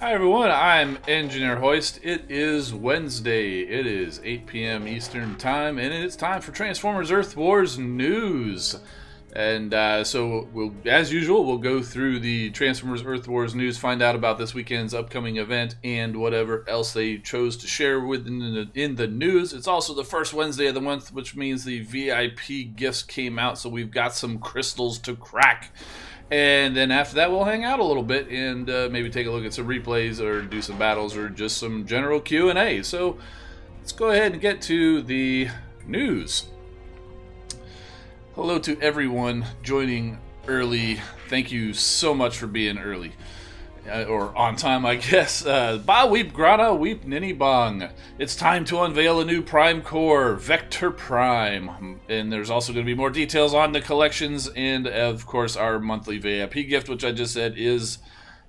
Hi everyone, I'm Engineer Hoist. It is Wednesday. It is 8 p.m. Eastern Time, and it's time for Transformers Earth Wars news. And so, as usual, we'll go through the Transformers Earth Wars news, find out about this weekend's upcoming event, and whatever else they chose to share in the news. It's also the first Wednesday of the month, which means the VIP gifts came out, so we've got some crystals to crack. And then after that, we'll hang out a little bit and maybe take a look at some replays or do some battles or just some general Q&A. So let's go ahead and get to the news. Hello to everyone joining early. Thank you so much for being early. Or on time, I guess. Ba weep grana weep ninny bong. It's time to unveil a new Prime Core, Vector Prime. And there's also going to be more details on the collections and, of course, our monthly VIP gift, which I just said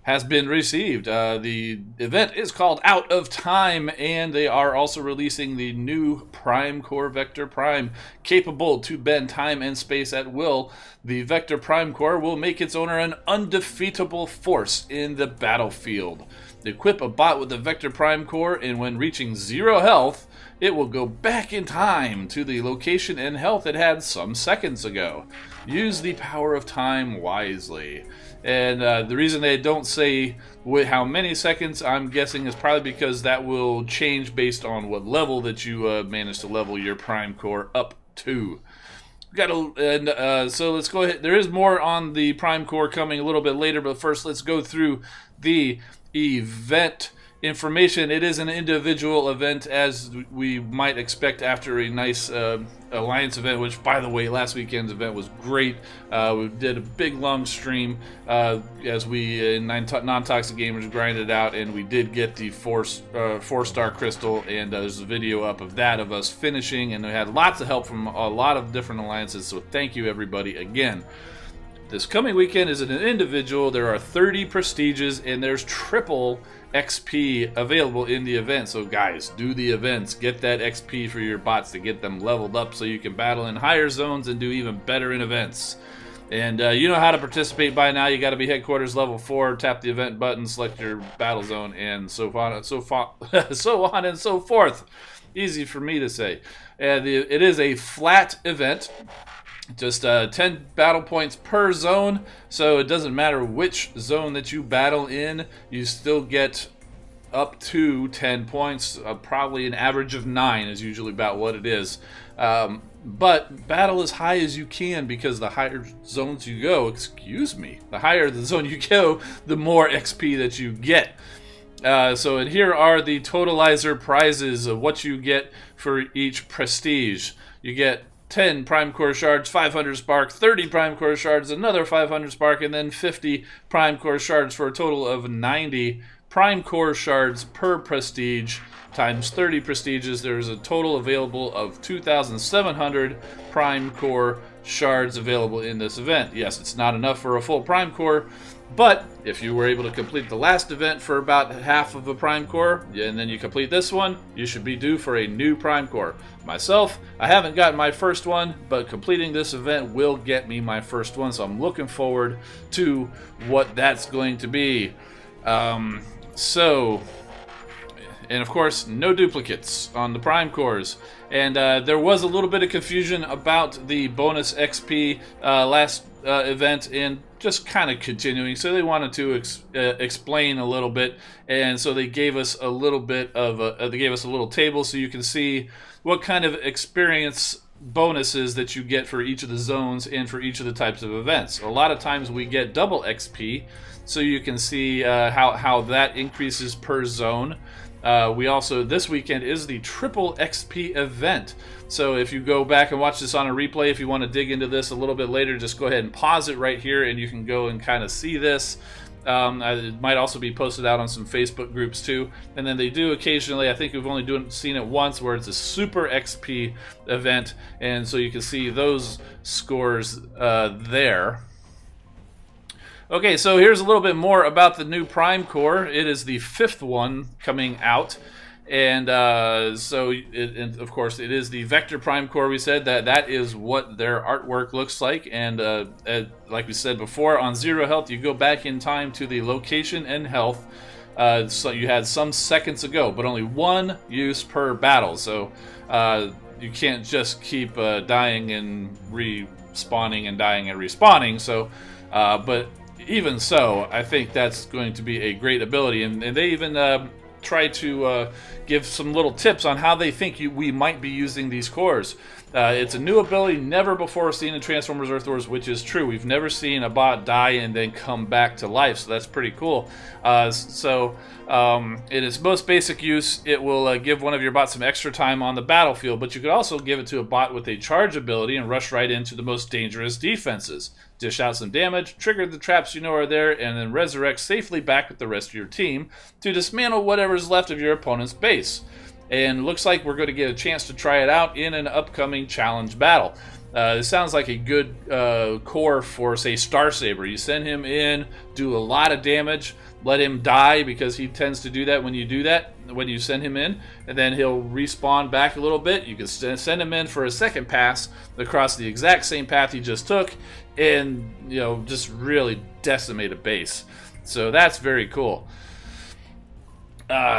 has been received. The event is called Out of Time, and they are also releasing the new Prime Core Vector Prime, capable to bend time and space at will. The Vector Prime Core will make its owner an undefeatable force in the battlefield. Equip a bot with the Vector Prime Core, and when reaching 0 health, it will go back in time to the location and health it had some seconds ago. Use the power of time wisely. And the reason they don't say how many seconds, I'm guessing, is probably because that will change based on what level that you manage to level your Prime Core up to. So let's go ahead. There is more on the Prime Core coming a little bit later, but first let's go through the event information. It is an individual event, as we might expect after a nice Alliance event, which, by the way, last weekend's event was great. We did a big long stream as we non-toxic gamers grinded out, and we did get the four-star crystal, and there's a video up of that, of us finishing, and we had lots of help from a lot of different alliances, so thank you everybody again. This coming weekend is an individual. There are 30 prestiges, and there's triple XP available in the event. So guys, do the events. Get that XP for your bots to get them leveled up so you can battle in higher zones and do even better in events. And you know how to participate by now. You got to be headquarters level 4, tap the event button, select your battle zone, and so on and so forth. Easy for me to say. It is a flat event. Just 10 battle points per zone, so it doesn't matter which zone that you battle in, you still get up to 10 points. Probably an average of 9 is usually about what it is. But battle as high as you can, because the higher zones you go, the higher the zone you go, the more XP that you get. And here are the totalizer prizes of what you get for each prestige. You get 10 Prime Core Shards, 500 Spark, 30 Prime Core Shards, another 500 Spark, and then 50 Prime Core Shards for a total of 90 Prime Core Shards per prestige times 30 prestiges. There's a total available of 2,700 Prime Core Shards available in this event. Yes, it's not enough for a full Prime Core, but if you were able to complete the last event for about half of a Prime Core, and then you complete this one, you should be due for a new Prime Core. Myself, I haven't gotten my first one, but completing this event will get me my first one, so I'm looking forward to what that's going to be. And of course, no duplicates on the Prime Cores. And there was a little bit of confusion about the bonus XP last event, and just kind of continuing, so they wanted to explain a little bit, and so they gave us a little bit of they gave us a little table so you can see what kind of experience bonuses that you get for each of the zones and for each of the types of events. A lot of times we get double XP, so you can see how that increases per zone. We also, this weekend is the triple XP event. So if you go back and watch this on a replay, if you want to dig into this a little bit later, just go ahead and pause it right here and you can go and kind of see this. It might also be posted out on some Facebook groups too. And then they do occasionally, I think we've only seen it once, where it's a super XP event. And so you can see those scores there. Okay, so here's a little bit more about the new Prime Core. It is the 5th one coming out. And of course, it is the Vector Prime Core. We said that is what their artwork looks like. And like we said before, on 0 health, you go back in time to the location and health So you had some seconds ago, but only one use per battle. So you can't just keep dying and respawning and dying and respawning. So, but even so, I think that's going to be a great ability. And they even try to give some little tips on how they think we might be using these cores. It's a new ability never before seen in Transformers Earth Wars, which is true. We've never seen a bot die and then come back to life, so that's pretty cool. In its most basic use, it will give one of your bots some extra time on the battlefield, but you could also give it to a bot with a charge ability and rush right into the most dangerous defenses. Dish out some damage, trigger the traps you know are there, and then resurrect safely back with the rest of your team to dismantle whatever's left of your opponent's base. And looks like we're going to get a chance to try it out in an upcoming challenge battle. This sounds like a good core for, say, Starsaber. You send him in, do a lot of damage, let him die because he tends to do that when you do that, when you send him in, and then he'll respawn back a little bit. You can send him in for a second pass across the exact same path he just took, and just really decimate a base. So that's very cool.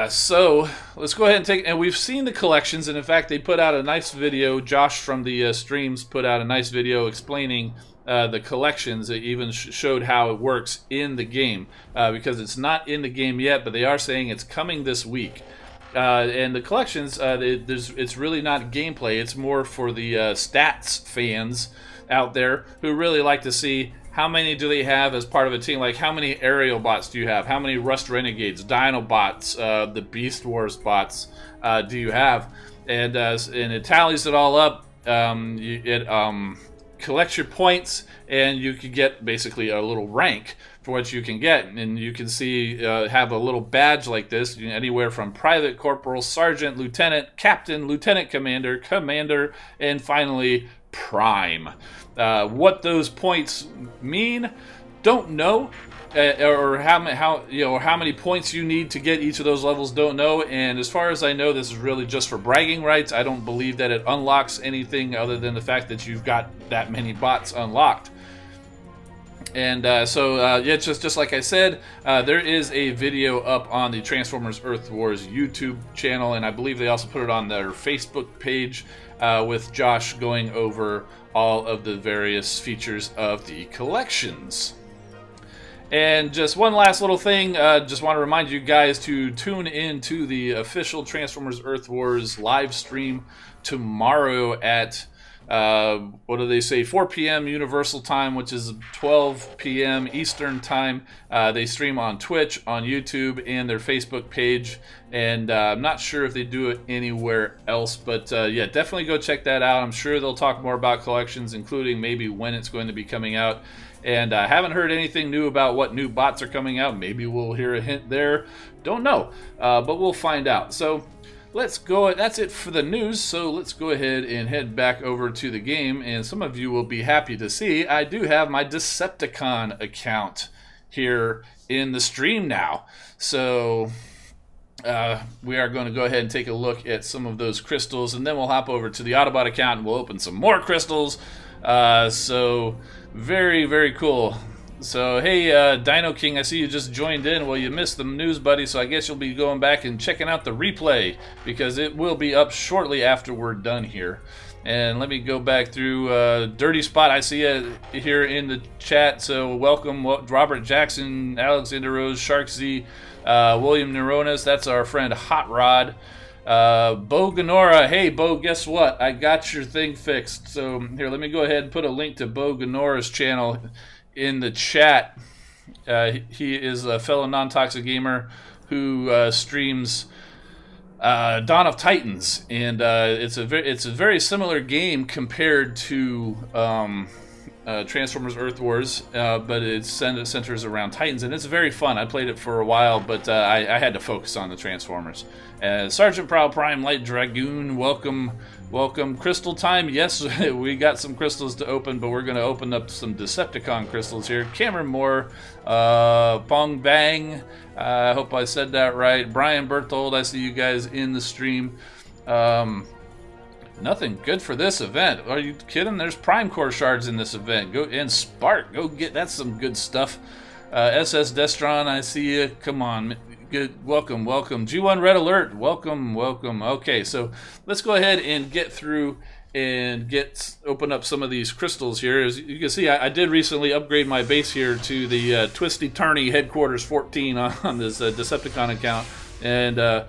So let's go ahead and and we've seen the collections, and in fact they put out a nice video. Josh from the streams put out a nice video explaining the collections. It even showed how it works in the game, because it's not in the game yet, but they are saying it's coming this week. And the collections, it's really not gameplay. It's more for the stats fans out there who really like to see how many do they have as part of a team. Like, how many aerial bots do you have? How many Rust Renegades, Dinobots, the Beast Wars bots do you have? And it tallies it all up. It collects your points, and you can get basically a little rank for what you can get. And you can see have a little badge like this, anywhere from Private, Corporal, Sergeant, Lieutenant, Captain, Lieutenant Commander, Commander, and finally Prime. What those points mean, don't know, or how many points you need to get each of those levels, don't know. And as far as I know, this is really just for bragging rights. I don't believe that it unlocks anything other than the fact that you've got that many bots unlocked. And yeah, just like I said, there is a video up on the Transformers Earth Wars YouTube channel, and I believe they also put it on their Facebook page with Josh going over all of the various features of the collections. And just one last little thing, just want to remind you guys to tune in to the official Transformers Earth Wars live stream tomorrow at what do they say, 4 p.m. Universal Time, which is 12 p.m. Eastern Time. They stream on Twitch, on YouTube, and their Facebook page. And I'm not sure if they do it anywhere else, but yeah, definitely go check that out. I'm sure they'll talk more about collections, including maybe when it's going to be coming out. And I haven't heard anything new about what new bots are coming out. Maybe we'll hear a hint there. Don't know, but we'll find out. So let's go. That's it for the news. So let's go ahead and head back over to the game. And some of you will be happy to see I do have my Decepticon account here in the stream now. So we are going to go ahead and take a look at some of those crystals, and then we'll hop over to the Autobot account and we'll open some more crystals. So very, very cool. So, hey, Dino King, I see you just joined in. Well, you missed the news, buddy, so I guess you'll be going back and checking out the replay, because it will be up shortly after we're done here. And let me go back through Dirty Spot. I see you here in the chat, so welcome. Robert Jackson, Alexander Rose, Shark Z, William Neuronas. That's our friend Hot Rod. Bo Ganora, hey Bo, guess what? I got your thing fixed. So here, let me go ahead and put a link to Bo Ganora's channel in the chat. He is a fellow non-toxic gamer who streams Dawn of Titans, and it's a very similar game compared to Transformers Earth Wars, but it centers around Titans, and it's very fun. I played it for a while, but I had to focus on the Transformers. Sergeant Prowl Prime Light Dragoon, welcome. Crystal time. Yes, we got some crystals to open, but we're going to open up some Decepticon crystals here. Cameron Moore, Pong Bang, I hope I said that right. Brian Berthold, I see you guys in the stream. Nothing good for this event. Are you kidding? There's Prime Core shards in this event. Go and Spark. Go get, that's some good stuff. SS Destron, I see you. Come on. Good. Welcome, welcome. G1 Red Alert. Welcome, welcome. Okay, so let's go ahead and get through and open up some of these crystals here. As you can see, I did recently upgrade my base here to the Twisty Turny Headquarters 14 on this Decepticon account, and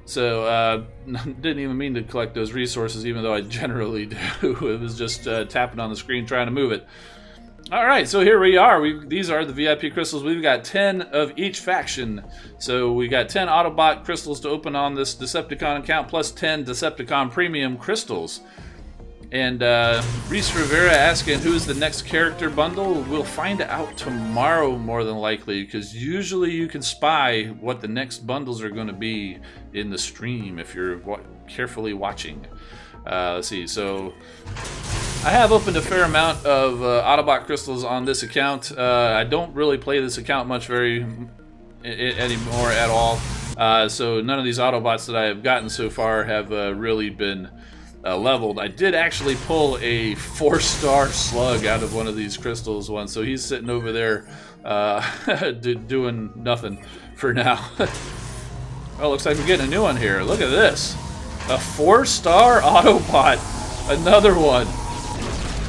so didn't even mean to collect those resources, even though I generally do. It was just tapping on the screen trying to move it. All right, so here we are. These are the VIP crystals. We've got 10 of each faction. So we got 10 Autobot crystals to open on this Decepticon account, plus 10 Decepticon premium crystals. And Reese Rivera asking who's the next character bundle. We'll find out tomorrow, more than likely, because usually you can spy what the next bundles are going to be in the stream if you're carefully watching. Let's see, so I have opened a fair amount of Autobot crystals on this account. I don't really play this account much anymore at all. So none of these Autobots that I have gotten so far have really been leveled. I did actually pull a 4-star slug out of one of these crystals once, so he's sitting over there doing nothing for now. Oh, looks like we're getting a new one here. Look at this. A 4-star Autobot. Another one.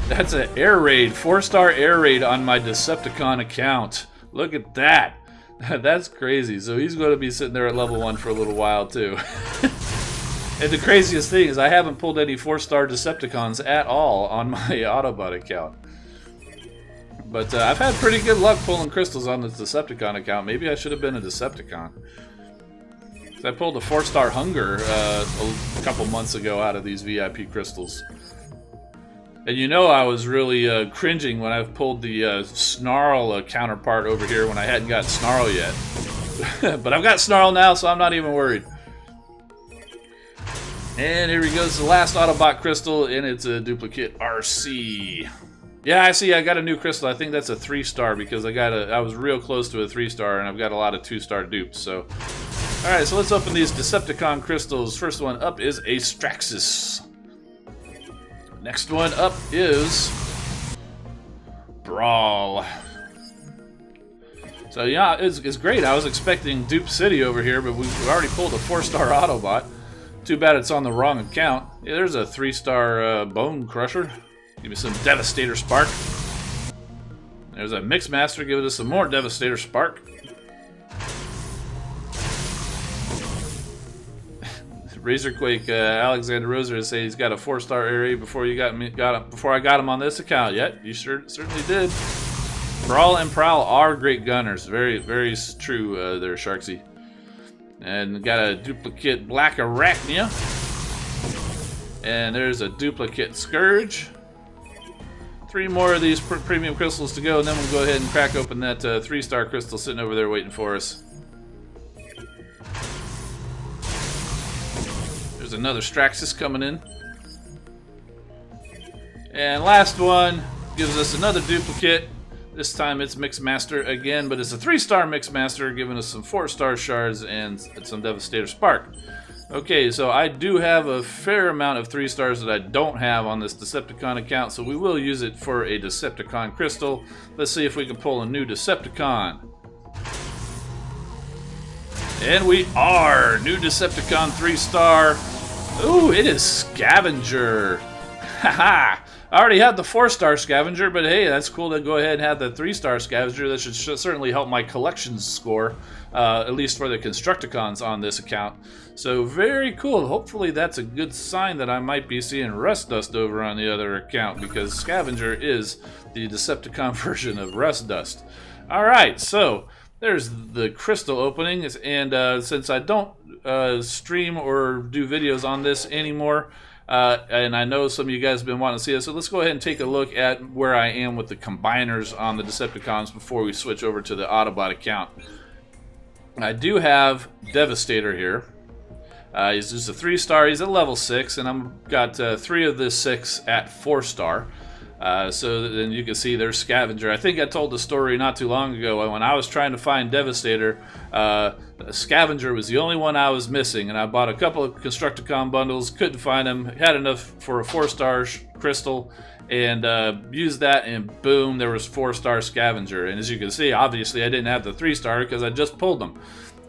That's an air raid. 4-star air raid on my Decepticon account. Look at that. That's crazy. So he's going to be sitting there at level 1 for a little while too. And the craziest thing is I haven't pulled any 4-star Decepticons at all on my Autobot account. But I've had pretty good luck pulling crystals on this Decepticon account. Maybe I should have been a Decepticon. I pulled a 4-star Hunger a couple months ago out of these VIP crystals. And you know I was really cringing when I pulled the Snarl counterpart over here when I hadn't got Snarl yet. But I've got Snarl now, so I'm not even worried. And here we go, it's the last Autobot crystal, and it's a duplicate RC. Yeah, I see, I got a new crystal. I think that's a 3-star because I was real close to a 3-star, and I've got a lot of 2-star dupes, so... Alright, so let's open these Decepticon crystals. First one up is a Straxus. Next one up is Brawl. So yeah, it's great. I was expecting Dupe City over here, but we've already pulled a 4-star Autobot. Too bad it's on the wrong account. Yeah, there's a 3-star Bone Crusher. Give me some Devastator Spark. There's a Mixmaster giving us some more Devastator Spark. Razorquake Alexander Roser say he's got a 4-star area before I got him on this account. Yet you certainly did. Brawl and Prowl are great gunners. Very, very true there, Sharksy. And got a duplicate Black Arachnia. And there's a duplicate Scourge. 3 more of these premium crystals to go, and then we'll go ahead and crack open that 3-star crystal sitting over there waiting for us. There's another Straxus coming in. And last one gives us another duplicate. This time it's Mixmaster again, but it's a 3-star Mixmaster giving us some 4-star shards and some Devastator Spark. Okay, so I do have a fair amount of 3-stars that I don't have on this Decepticon account, so we will use it for a Decepticon crystal. Let's see if we can pull a new Decepticon. And we are! New Decepticon 3-star. Ooh, it is Scavenger. Haha! I already had the 4-star Scavenger, but hey, that's cool to go ahead and have the 3-star Scavenger. That should certainly help my collections score, at least for the Constructicons on this account. So very cool. Hopefully that's a good sign that I might be seeing Rust Dust over on the other account, because Scavenger is the Decepticon version of Rust Dust. Alright, so there's the crystal openings, and since I don't stream or do videos on this anymore, and I know some of you guys have been wanting to see this, so let's go ahead and take a look at where I am with the combiners on the Decepticons before we switch over to the Autobot account. I do have Devastator here. He's just a 3-star, he's at level 6, and I've got 3 of the 6 at 4-star. So then you can see there's Scavenger. I think I told the story not too long ago when I was trying to find Devastator. Scavenger was the only one I was missing, and I bought a couple of Constructicon bundles, couldn't find him, had enough for a 4-star crystal, and used that, and boom, there was 4-star Scavenger. And as you can see, obviously I didn't have the 3-star because I just pulled them.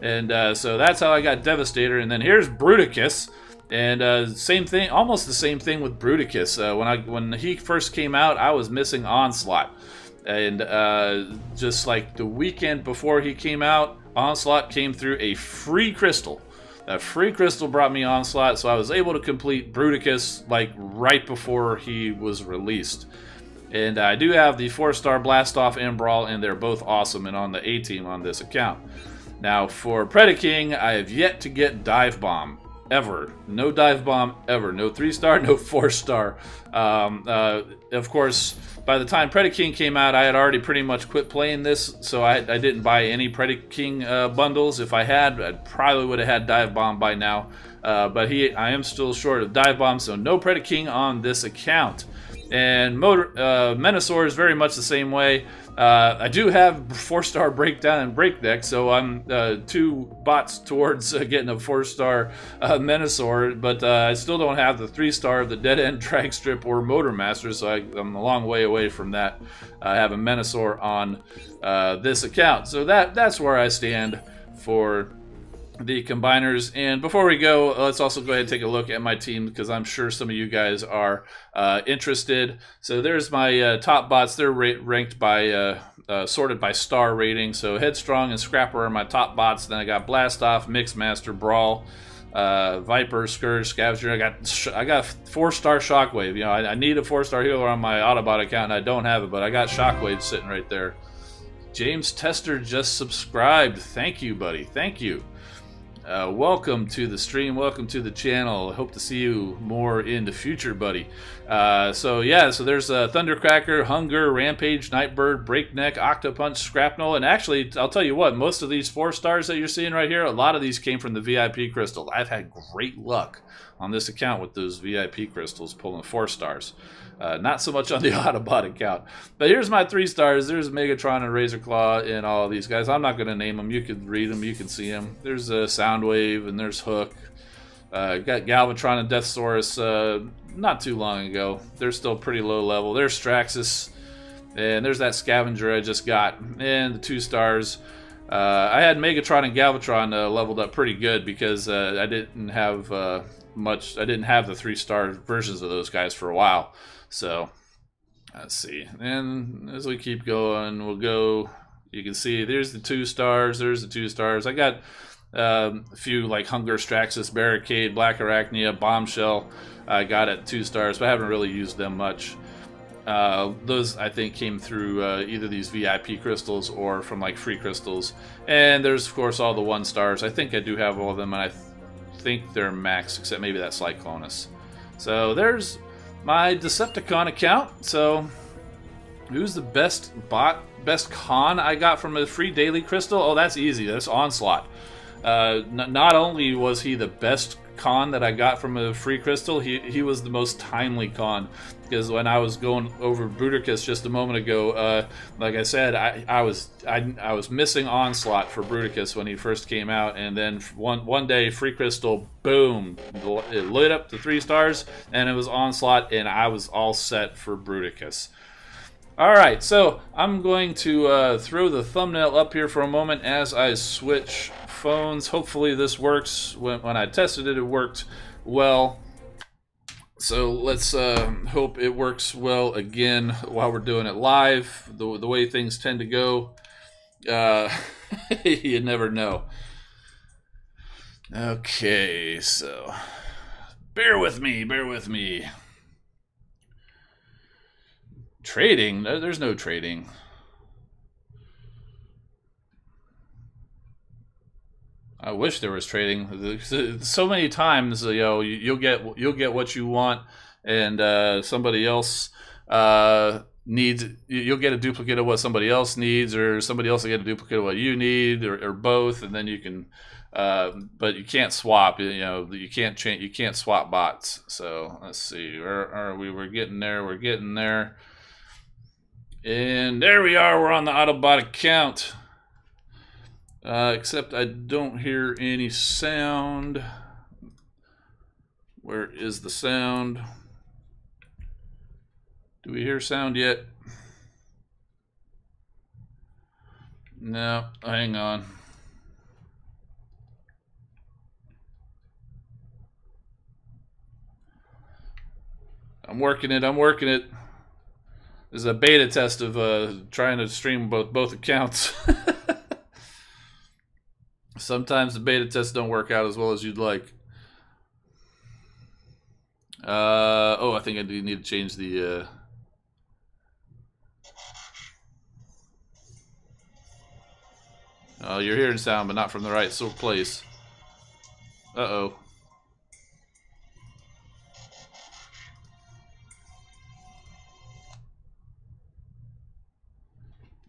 And so that's how I got Devastator. And then here's Bruticus. And same thing, almost the same thing with Bruticus. When he first came out, I was missing Onslaught. And just like the weekend before he came out, Onslaught came through a free crystal. That free crystal brought me Onslaught, so I was able to complete Bruticus like right before he was released. And I do have the 4-star Blastoff and Brawl, and they're both awesome and on the A-team on this account. Now for Predaking, I have yet to get Dive Bomb. Ever. No Dive Bomb ever. No 3-star, no 4-star. Of course, by the time Predaking came out, I had already pretty much quit playing this, so I didn't buy any Predaking bundles. If I had, I probably would have had Dive Bomb by now. But I am still short of Dive Bomb, so no Predaking on this account. And Menasor is very much the same way. I do have 4-star Breakdown and Breakneck, so I'm 2 bots towards getting a 4-star Menasor, but I still don't have the 3-star of the Dead End Drag Strip or Motor Master, so I'm a long way away from that. I have a Menasor on this account. So that's where I stand for the combiners. And before we go, let's also go ahead and take a look at my team, because I'm sure some of you guys are interested. So there's my top bots. They're ranked by sorted by star rating. So Headstrong and Scrapper are my top bots. Then I got Blastoff, Mixmaster, Brawl, Viper, Scourge, Scavenger. I got 4-star Shockwave. You know, I need a 4-star healer on my Autobot account, and I don't have it, but I got Shockwave sitting right there. James Tester just subscribed. Thank you, buddy. Thank you. Welcome to the stream, welcome to the channel. Hope to see you more in the future, buddy. So there's Thundercracker, Hunger, Rampage, Nightbird, Breakneck, Octopunch, Scrapnel, and actually, I'll tell you what, most of these 4-stars that you're seeing right here, a lot of these came from the VIP crystals. I've had great luck on this account with those VIP crystals pulling 4-stars. Not so much on the Autobot account. But here's my 3-stars. There's Megatron and Razorclaw and all of these guys. I'm not going to name them. You can read them. You can see them. There's Soundwave and there's Hook. Got Galvatron and Deathsaurus not too long ago. They're still pretty low level. There's Straxus. And there's that Scavenger I just got. And the 2-stars. I had Megatron and Galvatron leveled up pretty good because I didn't have I didn't have the 3-star versions of those guys for a while. So let's see. And as we keep going, we'll go. You can see there's the 2-stars. There's the 2-stars. I got a few like Hunger, Straxus, Barricade, Black Arachnia, Bombshell. I got at 2-stars, but I haven't really used them much. Those I think came through either these VIP crystals or from like free crystals. And there's of course all the 1-stars. I think I do have all of them, and I think they're max, except maybe that Cyclonus. So there's my Decepticon account. So who's the best con I got from a free daily crystal? Oh, that's easy. That's Onslaught. Not only was he the best con that I got from a free crystal, he was the most timely con, because when I was going over Bruticus just a moment ago, like I said, I was missing Onslaught for Bruticus when he first came out, and then one day free crystal, boom, it lit up the 3-stars, and it was Onslaught, and I was all set for Bruticus. Alright, so I'm going to throw the thumbnail up here for a moment as I switch phones. Hopefully this works. When I tested it, it worked well. So let's hope it works well again while we're doing it live. The way things tend to go, you never know. Okay, so bear with me, bear with me. Trading? No, there's no trading. I wish there was trading. So many times, you know, you'll get what you want, and somebody else needs. You'll get a duplicate of what somebody else needs, or somebody else will get a duplicate of what you need, or both, and then you can. But you can't swap. You know, you can't change. You can't swap bots. So let's see. Where are we? We're getting there. We're getting there. And there we are. We're on the Autobot account. Except I don't hear any sound. Where is the sound? Do we hear sound yet? No, hang on. I'm working it. I'm working it. This is a beta test of trying to stream both accounts. Sometimes the beta tests don't work out as well as you'd like. Oh, I think I do need to change the... Oh, you're hearing sound, but not from the right place. Uh-oh.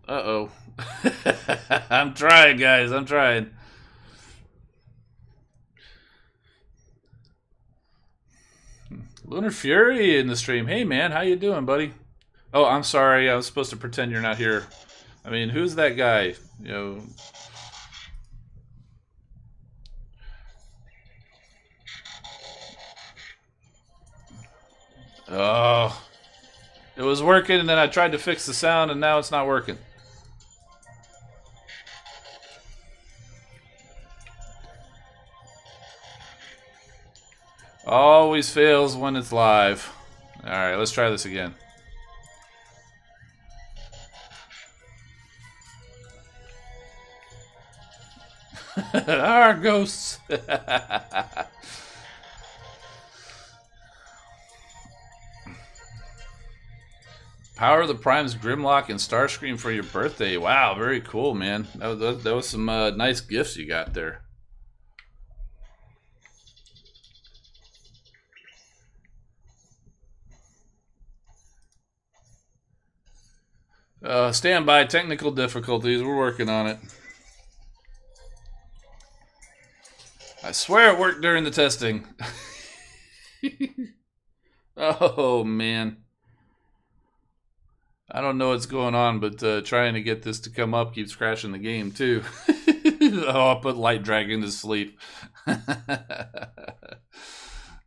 Uh-oh. I'm trying, guys. I'm trying. Lunar Fury in the stream. Hey, man. How you doing, buddy? Oh, I'm sorry. I was supposed to pretend you're not here. I mean, who's that guy? You know... Oh, it was working, and then I tried to fix the sound, and now it's not working. Always fails when it's live. Alright, let's try this again. Our ghosts. Power of the Prime's Grimlock and Starscream for your birthday. Wow, very cool, man. That was some nice gifts you got there. Stand by. Technical difficulties. We're working on it. I swear it worked during the testing. Oh, man. I don't know what's going on, but trying to get this to come up keeps crashing the game, too. Oh, I put Light Dragon to sleep.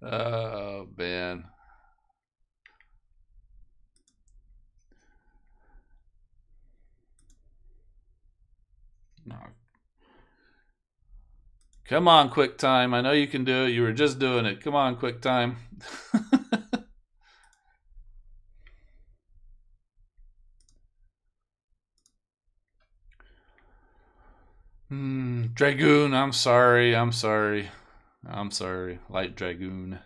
Oh, man. No. Come on, QuickTime. I know you can do it. You were just doing it. Come on, QuickTime. Dragoon, I'm sorry. I'm sorry. I'm sorry. Light Dragoon.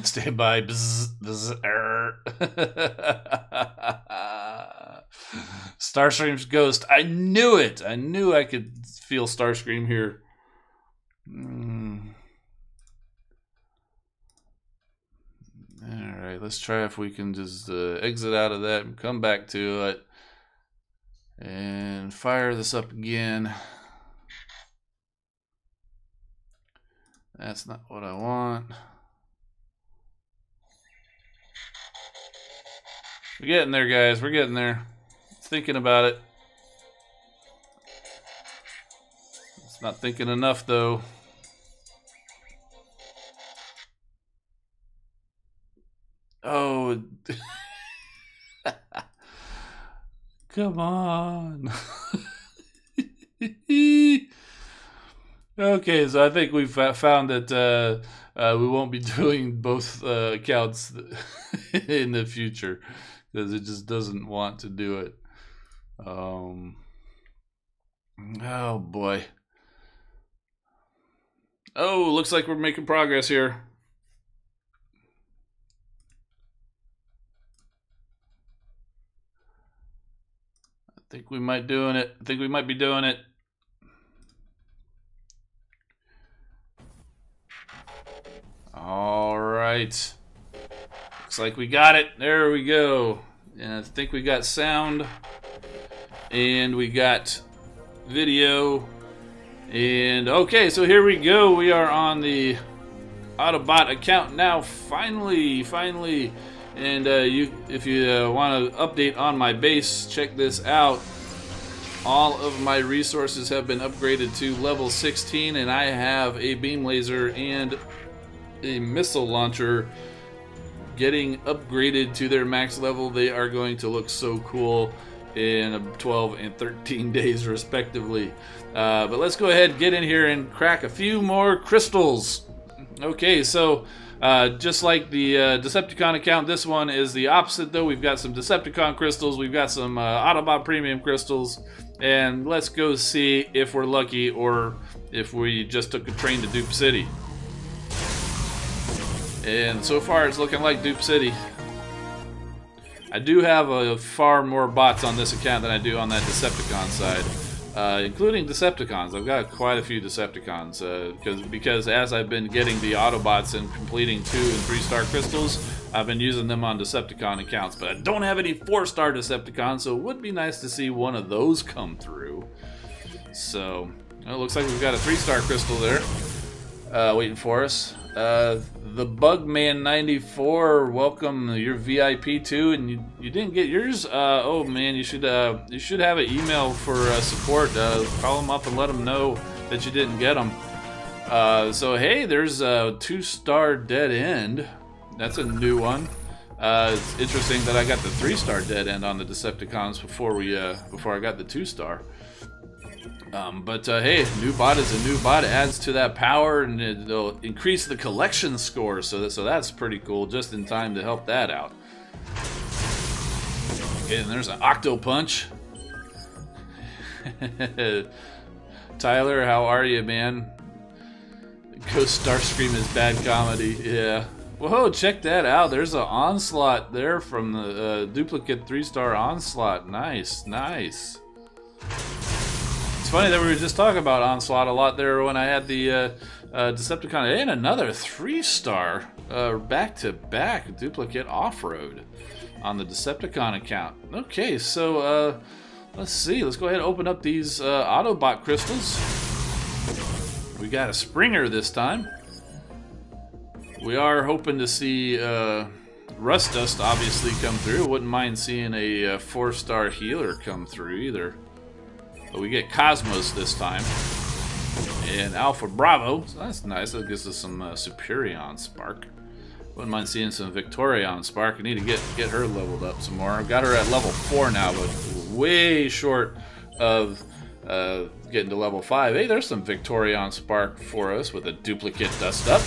Stand by. Bzz, bzz, Starscream's ghost. I knew it. I knew I could feel Starscream here. Alright, let's try if we can just exit out of that and come back to it. And fire this up again. That's not what I want. We're getting there, guys. We're getting there. Thinking about it. It's not thinking enough, though. Oh. Come on. Okay, so I think we've found that we won't be doing both accounts in the future because it just doesn't want to do it. Oh boy. Oh, looks like we're making progress here. I think we might doing it. I think we might be doing it. All right. Looks like we got it. There we go. And I think we got sound. And we got video. And okay, so here we go. We are on the Autobot account now. Finally. And if you want to update on my base, check this out. All of my resources have been upgraded to level 16, and I have a beam laser and a missile launcher getting upgraded to their max level. They are going to look so cool. in 12 and 13 days respectively. But let's go ahead and get in here and crack a few more crystals. Okay, so just like the Decepticon account, this one is the opposite though. We've got some Decepticon crystals, we've got some Autobot premium crystals, and let's go see if we're lucky or if we just took a train to Dupe City. And so far it's looking like Dupe City. I do have far more bots on this account than I do on that Decepticon side, including Decepticons. I've got quite a few Decepticons because as I've been getting the Autobots and completing 2- and 3-star crystals, I've been using them on Decepticon accounts. But I don't have any 4-star Decepticons, so it would be nice to see one of those come through. So it looks like we've got a 3-star crystal there waiting for us. The Bugman 94, welcome. You're VIP too, and you didn't get yours. Oh man, you should have an email for support. Call them up and let them know that you didn't get them. So hey, there's a 2-star Dead End. That's a new one. It's interesting that I got the 3-star Dead End on the Decepticons before I got the 2-star. But hey, new bot is a new bot. It adds to that power, and it'll increase the collection score. So that's pretty cool. Just in time to help that out. Okay, and there's an Octo Punch. Tyler, how are you, man? Ghost Starscream is bad comedy. Yeah. Whoa, check that out. There's an Onslaught there from the duplicate 3-star Onslaught. Nice, nice. It's funny that we were just talking about Onslaught a lot there when I had the Decepticon, and another 3-star back-to-back duplicate off-road on the Decepticon account. Okay, so let's see. Let's go ahead and open up these Autobot crystals. We got a Springer this time. We are hoping to see Rust Dust obviously come through. Wouldn't mind seeing a 4-star healer come through either. But we get Cosmos this time. And Alpha Bravo. So that's nice. That gives us some Superion Spark. Wouldn't mind seeing some Victorion Spark. I need to get her leveled up some more. I've got her at level 4 now, but way short of getting to level 5. Hey, there's some Victorion Spark for us with a duplicate Dust Up.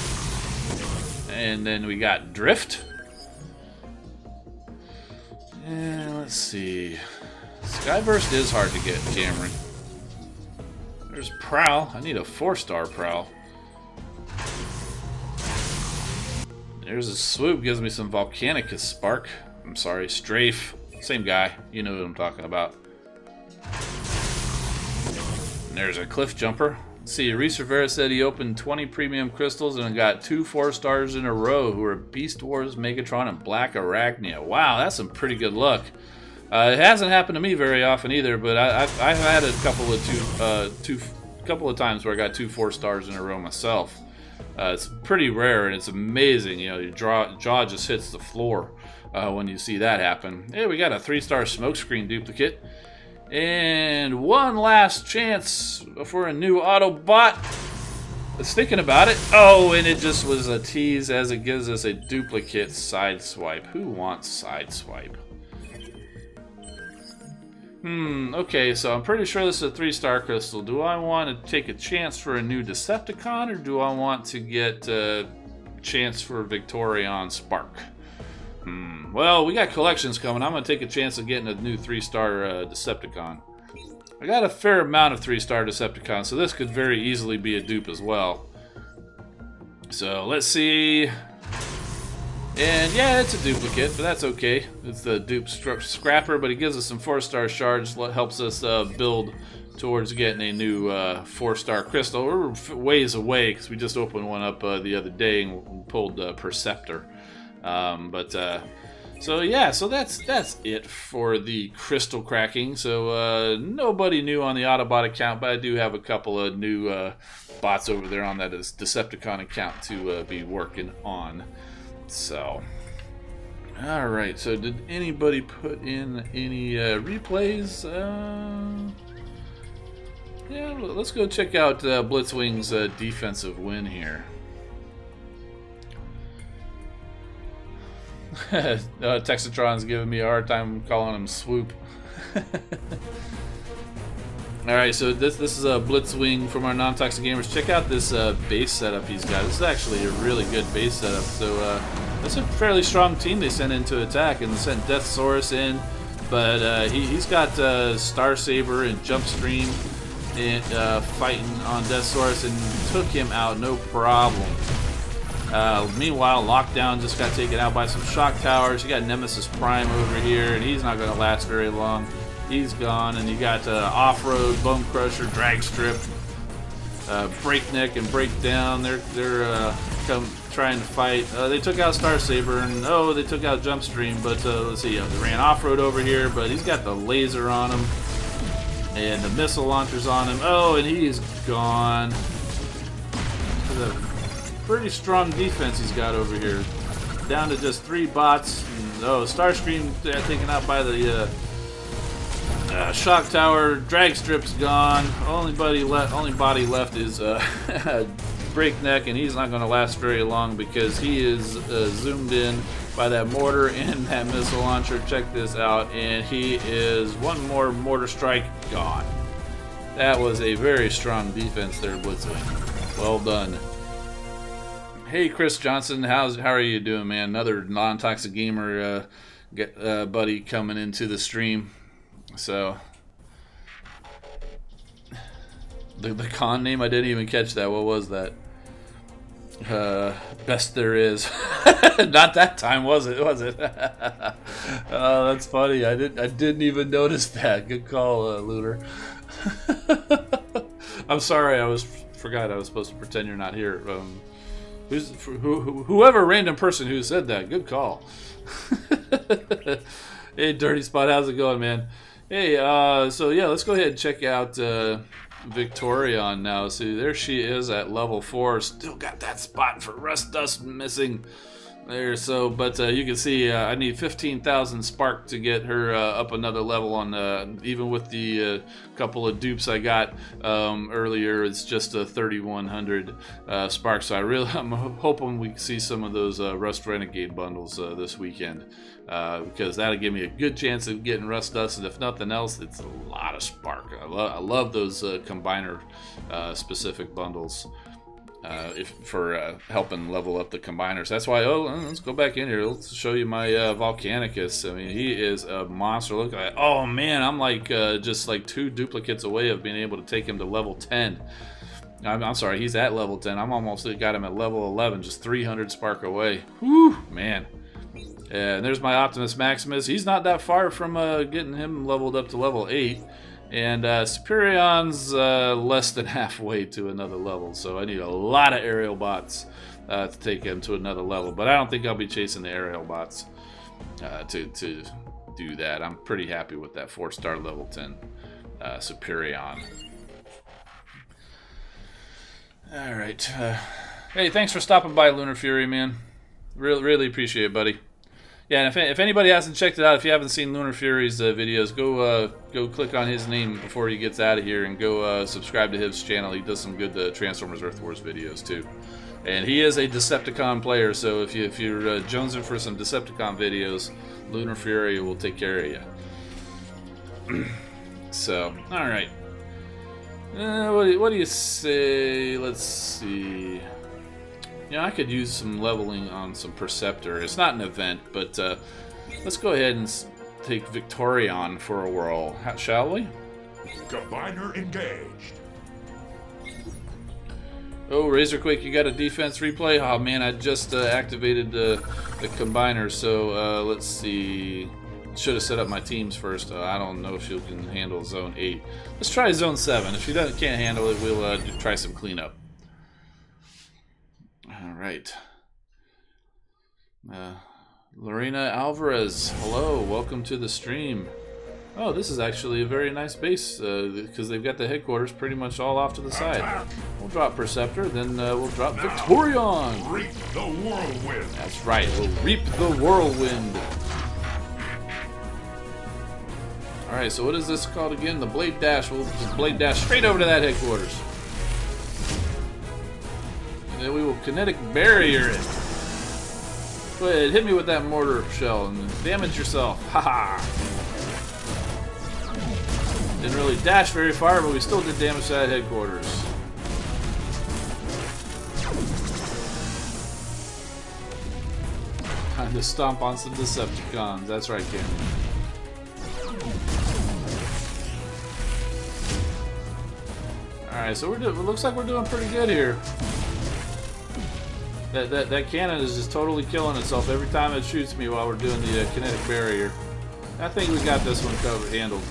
And then we got Drift. And let's see. Skyburst is hard to get, Cameron. There's Prowl. I need a 4-star Prowl. There's a Swoop. Gives me some Volcanicus Spark. I'm sorry, Strafe. Same guy. You know what I'm talking about. And there's a Cliff Jumper. Let's see, Reese Rivera said he opened 20 premium crystals and got 2 4-stars in a row who are Beast Wars, Megatron, and Black Arachnia. Wow, that's some pretty good luck. It hasn't happened to me very often either, but I've had a couple of times where I got 2 4-stars in a row myself. It's pretty rare, and it's amazing. You know, your jaw just hits the floor when you see that happen. Hey, we got a 3-star Smokescreen duplicate. And one last chance for a new Autobot. I was thinking about it. Oh, and it just was a tease as it gives us a duplicate Sideswipe. Who wants Sideswipe? Okay, so I'm pretty sure this is a 3-star crystal. Do I want to take a chance for a new Decepticon, or do I want to get a chance for Victorion Spark? Well, we got collections coming. I'm going to take a chance of getting a new 3-star Decepticon. I got a fair amount of 3-star Decepticons, so this could very easily be a dupe as well. So, let's see. And yeah, it's a duplicate, but that's okay. It's the dupe scrapper, but it gives us some 4-star shards. Helps us build towards getting a new 4-star crystal. We're ways away because we just opened one up the other day and pulled Perceptor. So yeah, so that's it for the crystal cracking. So nobody new on the Autobot account, but I do have a couple of new bots over there on that Decepticon account to be working on. So, alright, so did anybody put in any replays? Yeah, let's go check out Blitzwing's defensive win here. Texatron's giving me a hard time calling him Swoop. Alright, so this is a Blitzwing from our non-toxic gamers. Check out this base setup he's got. This is actually a really good base setup. So that's a fairly strong team they sent into attack, and they sent Deathsaurus in. But he's got Star Saber and Jumpstream and, fighting on Deathsaurus, and took him out no problem. Meanwhile, Lockdown just got taken out by some shock towers. You got Nemesis Prime over here, and he's not going to last very long. He's gone, and you got Off-Road, Bone Crusher, Drag Strip, Breakneck, and Breakdown. They're trying to fight. They took out Star Saber, and they took out Jumpstream. But let's see, they ran Off-Road over here, but he's got the laser on him, and the missile launchers on him. Oh, and he's gone. Pretty strong defense he's got over here. Down to just 3 bots. And, Starscream taken out by the shock tower. Drag Strip's gone. Only body left is Breakneck, and he's not going to last very long because he is zoomed in by that mortar and that missile launcher. Check this out, and he is one more mortar strike gone. That was a very strong defense there, Blitzwing. Well done. Hey Chris Johnson, how are you doing, man? Another non-toxic gamer buddy coming into the stream. So the con name, I didn't even catch that. What was that? Best there is. Not that time, was it? Oh, that's funny. I didn't even notice that. Good call, Lunar. I'm sorry. Forgot I was supposed to pretend you're not here. Whoever random person who said that, good call. Hey, Dirty Spot, how's it going, man? Hey, so yeah, let's go ahead and check out Victorion now. See, there she is at level 4. Still got that spot for Rust Dust missing there. So, but you can see I need 15,000 spark to get her up another level on. Even with the couple of dupes I got earlier, it's just a 3,100 spark. So I'm hoping we see some of those Rust Renegade bundles this weekend. Because that'll give me a good chance of getting Rust Dust, and if nothing else, it's a lot of spark. I love those combiner specific bundles for helping level up the combiners. That's why, let's go back in here. Let's show you my Volcanicus. I mean, he is a monster. Look at that. Oh man, I'm like just like 2 duplicates away of being able to take him to level 10. I'm sorry, he's at level 10. I'm almost got him at level 11, just 300 spark away. Whew, man. And there's my Optimus Maximus. He's not that far from getting him leveled up to level 8. And Superion's less than halfway to another level. So I need a lot of aerial bots to take him to another level. But I don't think I'll be chasing the aerial bots to do that. I'm pretty happy with that 4-star level 10 Superion. Alright. Hey, thanks for stopping by, Lunar Fury, man. Really appreciate it, buddy. Yeah, and if anybody hasn't checked it out, if you haven't seen Lunar Fury's videos, go click on his name before he gets out of here, and go subscribe to his channel. He does some good Transformers Earth Wars videos too, and he is a Decepticon player. So if you're jonesing for some Decepticon videos, Lunar Fury will take care of you. So, all right, what do you say? Let's see. Yeah, I could use some leveling on some Perceptor. It's not an event, but let's go ahead and take Victorion for a whirl, shall we? Combiner engaged. Oh, Razorquake, you got a defense replay? Oh man, I just activated the Combiner, so let's see. Should have set up my teams first. I don't know if she can handle Zone 8. Let's try Zone 7. If she can't handle it, we'll try some cleanup. Alright. Lorena Alvarez, hello, welcome to the stream. Oh, this is actually a very nice base, because they've got the headquarters pretty much all off to the side. We'll drop Perceptor, then we'll drop Victorion! Reap the whirlwind! That's right, we'll reap the whirlwind! Alright, so what is this called again? The Blade Dash. We'll just Blade Dash straight over to that headquarters. And then we will kinetic barrier it. Go ahead, hit me with that mortar shell and damage yourself. Haha! Didn't really dash very far, but we still did damage to that headquarters. Time to stomp on some Decepticons. That's right, Ken. Alright, so it looks like we're doing pretty good here. That cannon is just totally killing itself every time it shoots me while we're doing the kinetic barrier. I think we got this one handled.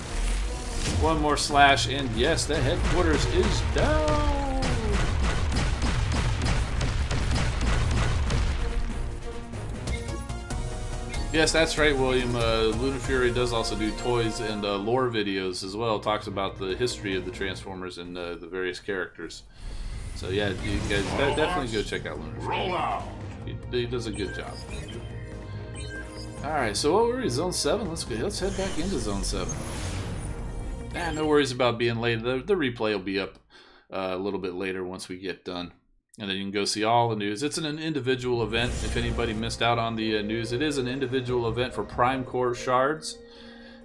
One more slash, and yes, that headquarters is down. Yes, that's right, William. Luna Fury does also do toys and lore videos as well. Talks about the history of the Transformers and the various characters. So yeah, you guys definitely go check out Luna Fury. He does a good job. Alright, so what were we? Zone 7? Let's head back into Zone 7. No worries about being late. The replay will be up a little bit later once we get done. And then you can go see all the news. It's an individual event. If anybody missed out on the news, it is an individual event for Prime Core shards.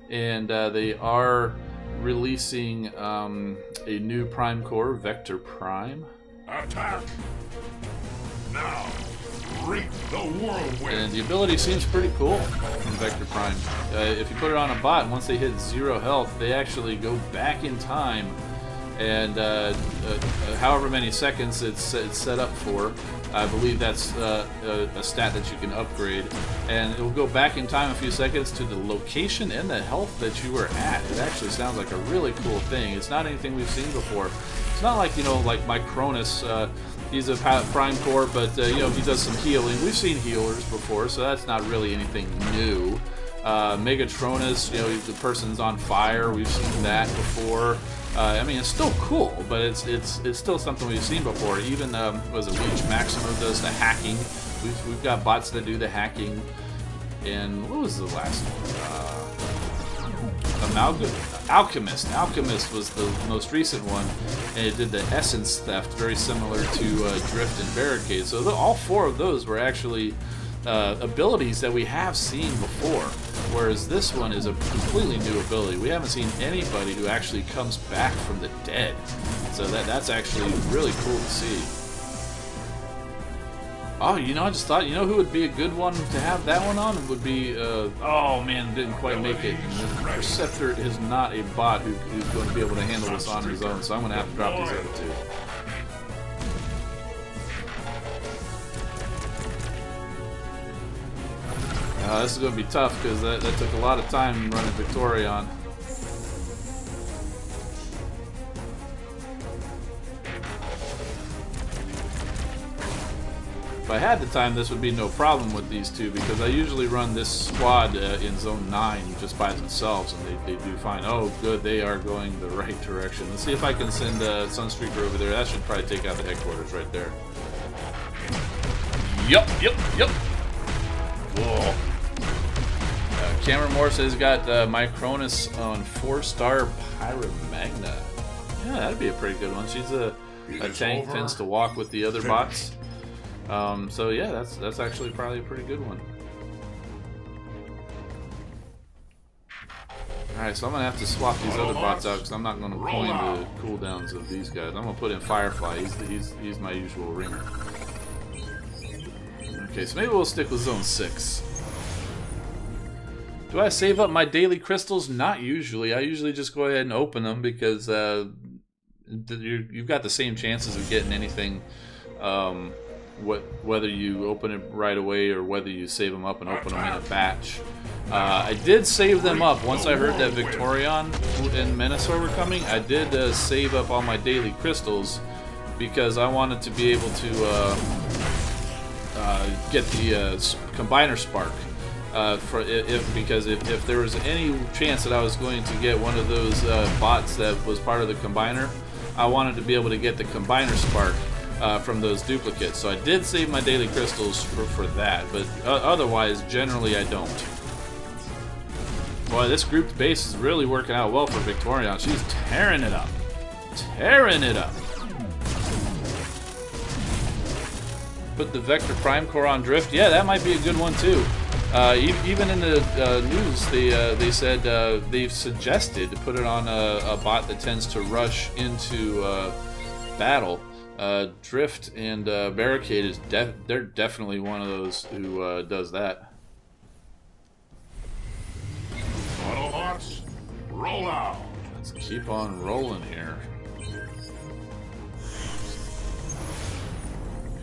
And they are releasing a new Prime Core, Vector Prime. Attack! Now! Reap the whirlwind! And the ability seems pretty cool from Vector Prime. If you put it on a bot, once they hit 0 health, they actually go back in time, and however many seconds it's set up for, I believe that's a stat that you can upgrade, and it will go back in time a few seconds to the location and the health that you were at. It actually sounds like a really cool thing. It's not anything we've seen before. It's not like, you know, like my Cronus. He's a Prime Core, but you know, he does some healing. We've seen healers before, so that's not really anything new. Megatronus, you know, the person's on fire. We've seen that before. I mean, it's still cool, but it's still something we've seen before. Even was it Reach Maximo does the hacking. We've got bots that do the hacking. And what was the last one? Alchemist. Alchemist was the most recent one, and it did the essence theft, very similar to Drift and Barricade. So all 4 of those were actually abilities that we have seen before, whereas this one is a completely new ability. We haven't seen anybody who actually comes back from the dead, so that's actually really cool to see. Oh, you know, I just thought, you know who would be a good one to have that one on? It would be, oh man, didn't quite make it. Perceptor is not a bot who's going to be able to handle this on his own, so I'm going to have to drop these other 2. This is going to be tough because that took a lot of time running Victorion. If I had the time, this would be no problem with these 2, because I usually run this squad in Zone 9 just by themselves, and they do fine. Oh, good, they are going the right direction. Let's see if I can send Sunstreaker over there. That should probably take out the headquarters right there. Yup. Cool. Cameron Moore says he's got Micronus on 4-star Pyromagna. Yeah, that'd be a pretty good one. She's a tank, tends to walk with the other bots. So yeah, that's actually probably a pretty good one. Alright, so I'm going to have to swap these other bots out because I'm not going to coin the cooldowns of these guys. I'm going to put in Firefly. He's my usual ringer. Okay, so maybe we'll stick with Zone 6. Do I save up my daily crystals? Not usually. I usually just go ahead and open them because you've got the same chances of getting anything, whether you open it right away or whether you save them up and open them in a batch. I did save them up once I heard that Victorion and Menasor were coming. I did save up all my daily crystals because I wanted to be able to get the Combiner Spark. Because if there was any chance that I was going to get one of those bots that was part of the Combiner, I wanted to be able to get the Combiner Spark from those duplicates. So I did save my daily crystals for that, but otherwise, generally I don't. Boy, this grouped base is really working out well for Victorion. She's tearing it up. Tearing it up. Put the Vector Prime Core on Drift. Yeah, that might be a good one too. Even in the news, they said they've suggested to put it on a bot that tends to rush into battle. Drift and Barricade is they're definitely one of those who does that. Autobots, roll out. Let's keep on rolling here.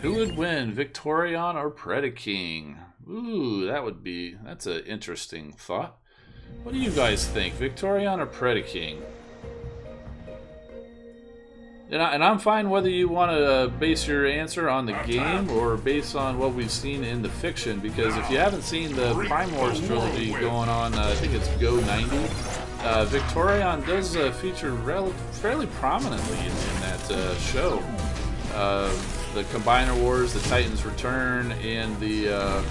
Who would win, Victorion or Predaking? Ooh, that's an interesting thought. What do you guys think, Victorion or Predaking? And I'm fine whether you want to base your answer on the game or based on what we've seen in the fiction, because if you haven't seen the Prime Wars trilogy going on, I think it's Go 90, Victorion does feature fairly prominently in that show. The Combiner Wars, the Titans Return, and the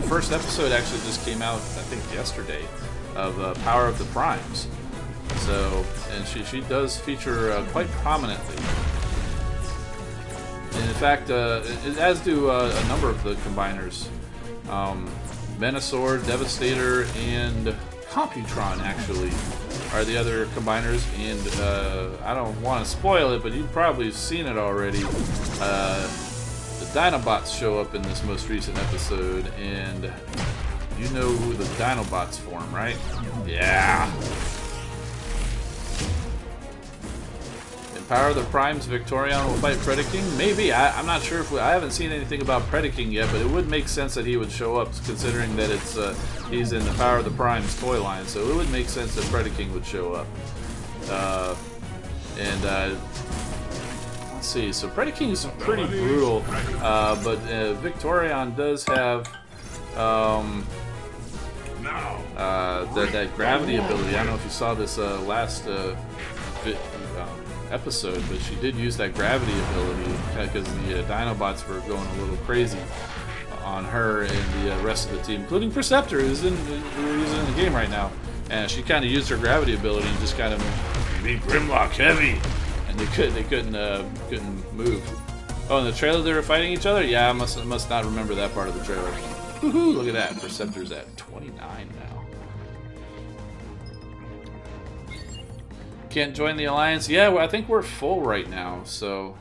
first episode actually just came out, I think, yesterday, of Power of the Primes. So, and she does feature quite prominently. And in fact, as do a number of the Combiners. Venusaur, Devastator, and Computron actually are the other Combiners. And I don't want to spoil it, but you've probably seen it already. The Dinobots show up in this most recent episode, and you know who the Dinobots form, right? Yeah! Power of the Primes, Victorion will fight Predaking? Maybe. I'm not sure if I haven't seen anything about Predaking yet, but it would make sense that he would show up, considering that he's in the Power of the Primes toy line. So it would make sense that Predaking would show up. Let's see. So Predaking is pretty brutal, but Victorion does have that gravity ability. I don't know if you saw this last episode, but she did use that gravity ability because the Dinobots were going a little crazy on her and the rest of the team, including Perceptor, who's in the game right now. And she kind of used her gravity ability and just kind of made Grimlock heavy, and they couldn't move. Oh, in the trailer they were fighting each other. Yeah, I must not remember that part of the trailer. Woohoo! Look at that. Perceptor's at 29 now. Can't join the alliance. Yeah, well, I think we're full right now. So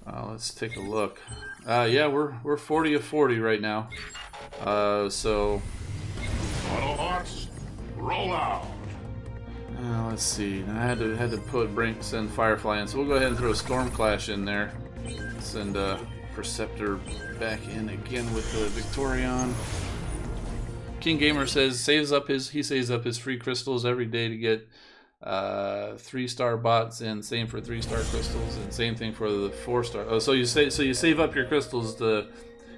let's take a look. Yeah, we're 40 of 40 right now. So Autobots, roll out. let's see. I had to send Firefly in, so we'll go ahead and throw Stormclash in there. Send Perceptor back in again with the Victorion. King Gamer says he saves up his free crystals every day to get 3-star bots, and same for 3-star crystals, and same thing for the 4-star. Oh, so you save up your crystals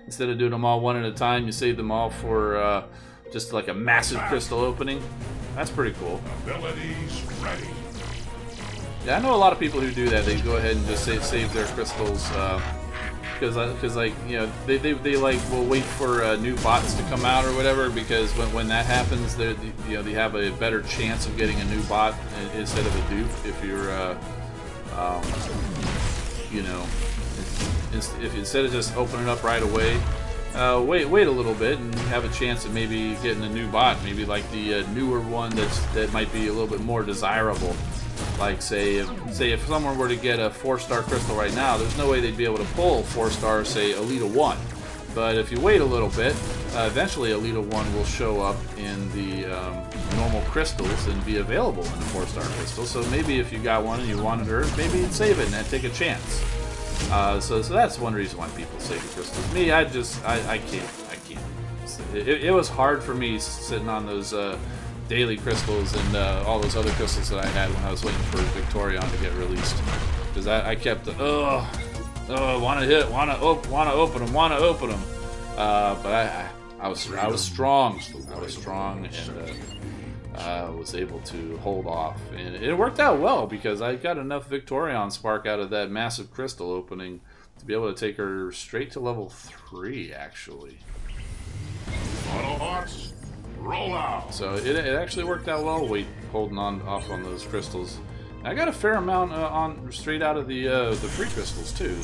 instead of doing them all one at a time, you save them all for just like a massive crystal opening. That's pretty cool. Abilities ready. Yeah, I know a lot of people who do that. They go ahead and just save their crystals because like, you know, they like will wait for new bots to come out or whatever, because when that happens, they have a better chance of getting a new bot instead of a dupe. If you're you know, if instead of just opening up right away, wait a little bit and have a chance of maybe getting a new bot, maybe like the newer one that might be a little bit more desirable. Like say if someone were to get a 4-star crystal right now, there's no way they'd be able to pull 4-star, say, Elita 1. But if you wait a little bit, eventually Elita 1 will show up in the normal crystals and be available in the 4-star crystal. So maybe if you got one and you wanted her, maybe you'd save it and take a chance. So that's one reason why people save the crystals. Me, I can't. It was hard for me sitting on those daily crystals and all those other crystals that I had when I was waiting for Victorion to get released, because I kept want to open them. But I was strong. I was strong, and was able to hold off, and it worked out well because I got enough Victorion spark out of that massive crystal opening to be able to take her straight to level 3, actually. Autobots, roll out. So it actually worked out well, holding off on those crystals. I got a fair amount on straight out of the free crystals too.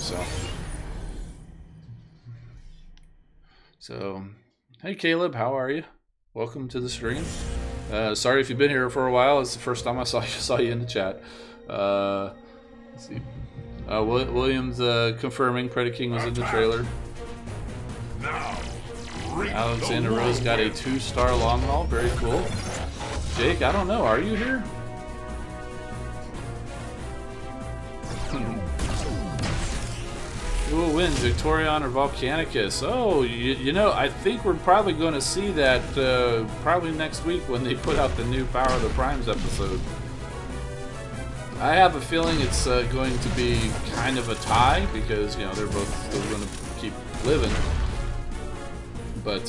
So Hey Caleb, how are you? Welcome to the stream. Sorry if you've been here for a while. It's the first time I saw you in the chat. Let's see. Williams confirming Predaking was in the trailer. Now, Alexander Rose got a 2-star long haul. Very cool. Jake, I don't know. Are you here? Who will win, Victorion or Volcanicus? Oh, you know, I think we're probably going to see that probably next week when they put out the new Power of the Primes episode. I have a feeling it's going to be kind of a tie because, you know, they're both still going to keep living. But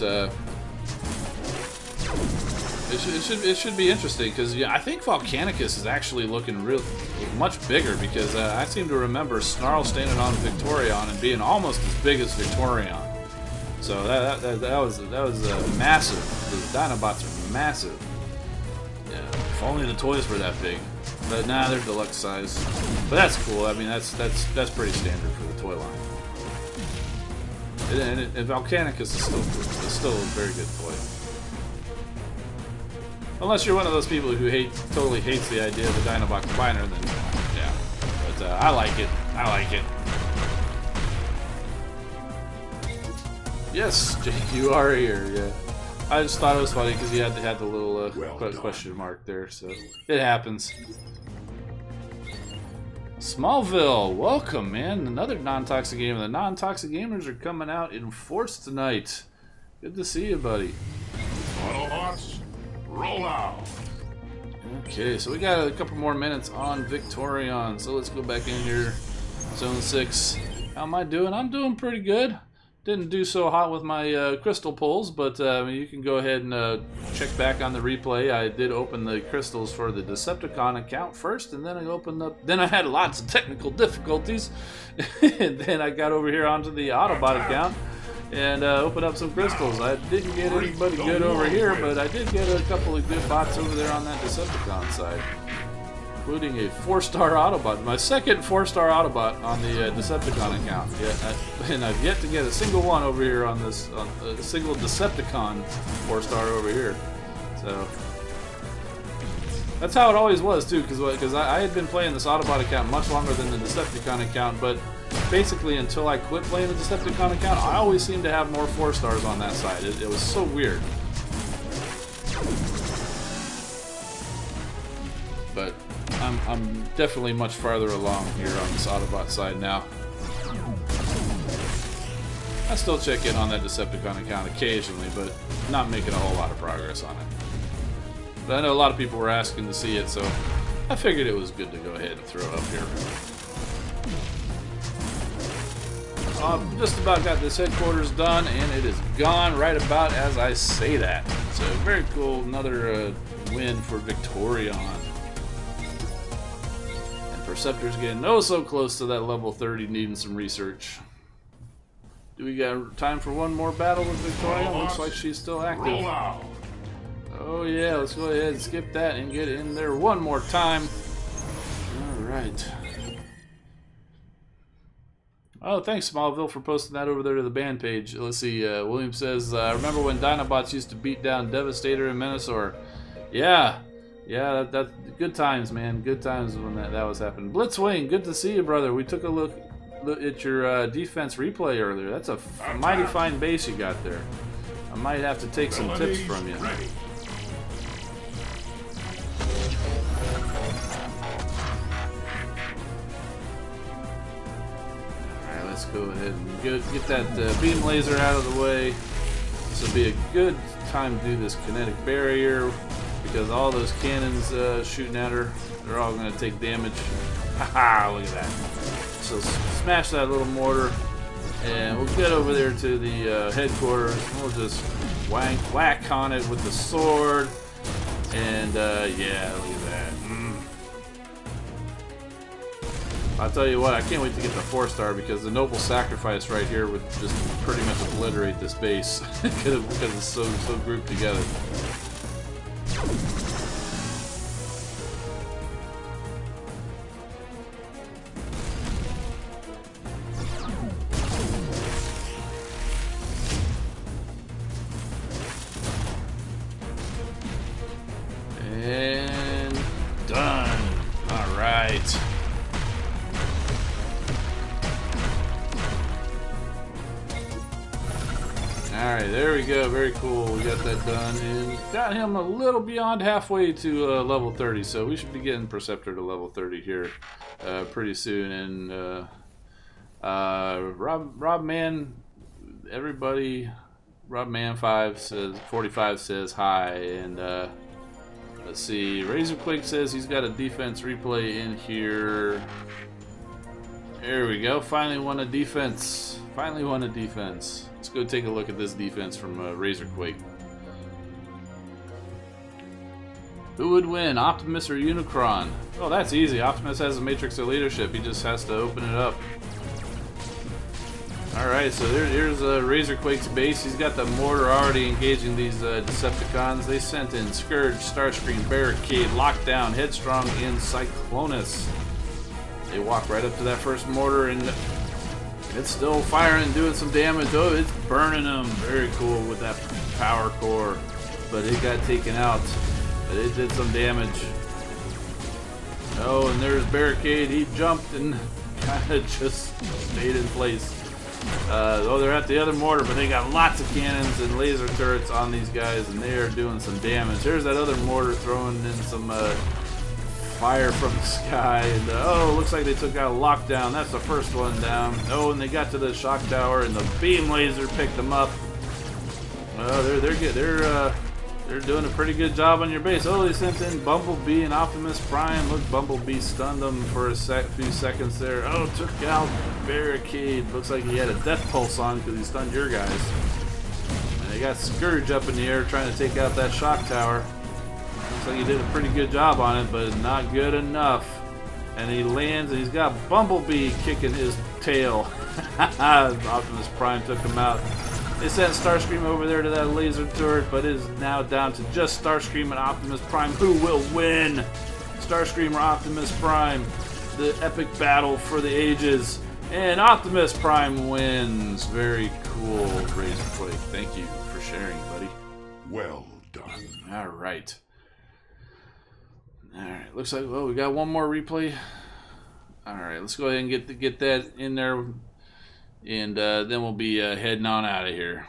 it should be interesting because yeah, I think Volcanicus is actually looking much bigger because I seem to remember Snarl standing on Victorion and being almost as big as Victorion. So that was massive. The Dinobots are massive. Yeah, if only the toys were that big. But nah, they're deluxe size. But that's cool. I mean, that's pretty standard for the toy line. And Volcanicus is still a very good toy. Unless you're one of those people who totally hates the idea of the Dinobot combiner, then yeah. But I like it. I like it. Yes, Jake, you are here. Yeah. I just thought it was funny because you had the little question mark there, so it happens. Smallville, welcome, man. Another non-toxic game. The non-toxic gamers are coming out in force tonight. Good to see you, buddy. Autobots, roll out. Okay, so we got a couple more minutes on Victorion, so let's go back in here. Zone 6. How am I doing? I'm doing pretty good. Didn't do so hot with my crystal pulls, but you can go ahead and check back on the replay. I did open the crystals for the Decepticon account first, and then I opened up. Then I had lots of technical difficulties, and then I got over here onto the Autobot account and opened up some crystals. I didn't get anybody good over here, but I did get a couple of good bots over there on that Decepticon side, including a 4-star Autobot. My second 4-star Autobot on the Decepticon account. Yeah, and I've yet to get a single one over here on this, a single Decepticon 4-star over here. So that's how it always was too, because I had been playing this Autobot account much longer than the Decepticon account, but basically until I quit playing the Decepticon account, I always seemed to have more 4-stars on that side. It was so weird. But I'm definitely much farther along here on this Autobot side now. I still check in on that Decepticon account occasionally, but not making a whole lot of progress on it. But I know a lot of people were asking to see it, so I figured it was good to go ahead and throw it up here. Just about got this headquarters done, and it is gone right about as I say that. So very cool, another win for Victorion. Perceptor's getting oh so close to that level 30, needing some research. Do we got time for one more battle with Victoria? Looks like she's still active. Oh yeah, let's go ahead and skip that and get in there one more time. Alright. Oh, thanks Smallville for posting that over there to the band page. Let's see, William says, remember when Dinobots used to beat down Devastator and Menasor? Yeah. Yeah, that's good times, man. Good times when that was happening. Blitzwing, good to see you, brother. We took a look at your defense replay earlier. That's a mighty fine base you got there. I might have to take some tips from you. Ready. Alright, let's go ahead and get that beam laser out of the way. This will be a good time to do this kinetic barrier, because all those cannons shooting at her, they're all going to take damage. Haha, look at that. So smash that little mortar, and we'll get over there to the headquarters. We'll just whack on it with the sword, and yeah, look at that. I'll tell you what, I can't wait to get the 4-star, because the Noble Sacrifice right here would just pretty much obliterate this base because it's so grouped together. Alright, there we go. Very cool. We got that done. And got him a little beyond halfway to level 30. So we should be getting Perceptor to level 30 here pretty soon. And Rob Man, everybody, Rob Man 5 says, 45 says hi. And let's see. Razorquake says he's got a defense replay in here. There we go. Finally won a defense. Finally won a defense. Let's go take a look at this defense from Razorquake. Who would win, Optimus or Unicron? Oh, that's easy. Optimus has a Matrix of Leadership. He just has to open it up. Alright, so here's Razorquake's base. He's got the mortar already engaging these Decepticons. They sent in Scourge, Starscream, Barricade, Lockdown, Headstrong, and Cyclonus. They walk right up to that first mortar, and it's still firing, doing some damage. Oh, it's burning them. Very cool with that power core. But it got taken out. But it did some damage. Oh, and there's Barricade. He jumped and kind of just stayed in place. Oh, they're at the other mortar, but they got lots of cannons and laser turrets on these guys, and they are doing some damage. There's that other mortar throwing in some fire from the sky, and oh, looks like they took out a Lockdown. That's the first one down. Oh, and they got to the shock tower, and the beam laser picked them up. Oh, they're good. They're doing a pretty good job on your base. Oh, they sent in Bumblebee and Optimus Prime. Look, Bumblebee stunned them for a few seconds there. Oh, took out Barricade. Looks like he had a death pulse on because he stunned your guys. And they got Scourge up in the air trying to take out that shock tower. Looks like he did a pretty good job on it, but not good enough. And he lands, and he's got Bumblebee kicking his tail. Optimus Prime took him out. They sent Starscream over there to that laser turret, but it is now down to just Starscream and Optimus Prime. Who will win? Starscream or Optimus Prime? The epic battle for the ages. And Optimus Prime wins. Very cool, Razorquake. Thank you for sharing, buddy. Well done. Alright. Alright, looks like, well, we got one more replay. Alright, let's go ahead and get that in there. And then we'll be heading on out of here.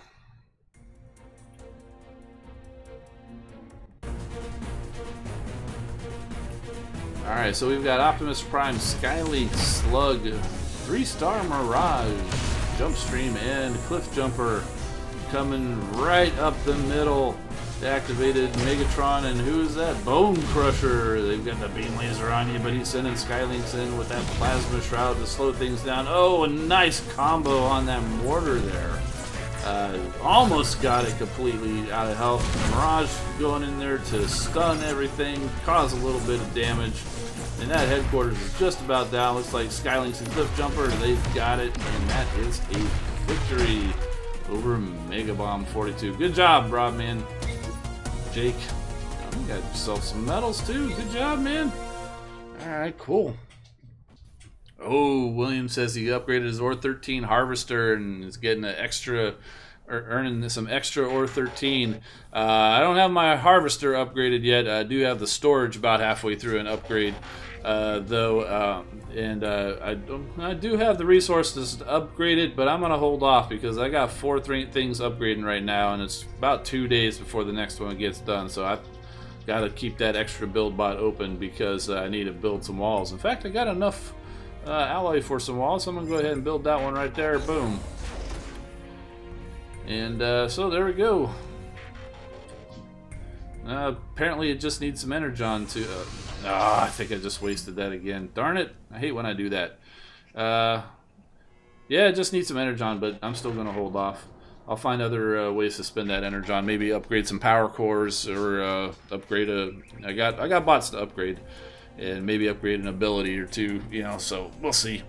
Alright, so we've got Optimus Prime, Skylink, Slug, 3-star Mirage, Jumpstream, and Cliff Jumper coming right up the middle. They activated Megatron, and who's that? Bone Crusher. They've got the beam laser on you, but he's sending Skylinks in with that plasma shroud to slow things down. Oh, a nice combo on that mortar there. Almost got it completely out of health. Mirage going in there to stun everything, cause a little bit of damage. And that headquarters is just about down. Looks like Skylinks and Cliff Jumper, they've got it, and that is a victory over Mega Bomb 42. Good job, Rob, man. Jake, you got yourself some medals too. Good job, man. Alright, cool. Oh, William says he upgraded his Ore 13 Harvester and is getting an extra, or earning some extra Ore 13. I don't have my Harvester upgraded yet. I do have the storage about halfway through an upgrade, though. I do have the resources to upgrade it, but I'm going to hold off because I got 4 things upgrading right now, and it's about 2 days before the next one gets done. So I've got to keep that extra build bot open because I need to build some walls. In fact, I got enough alloy for some walls, so I'm going to go ahead and build that one right there. Boom. And so there we go. Apparently it just needs some energon to... I think I just wasted that again. Darn it. I hate when I do that. Yeah, it just needs some energon, but I'm still going to hold off. I'll find other ways to spend that energon. Maybe upgrade some power cores or upgrade a... I got bots to upgrade. And maybe upgrade an ability or two, you know, so we'll see.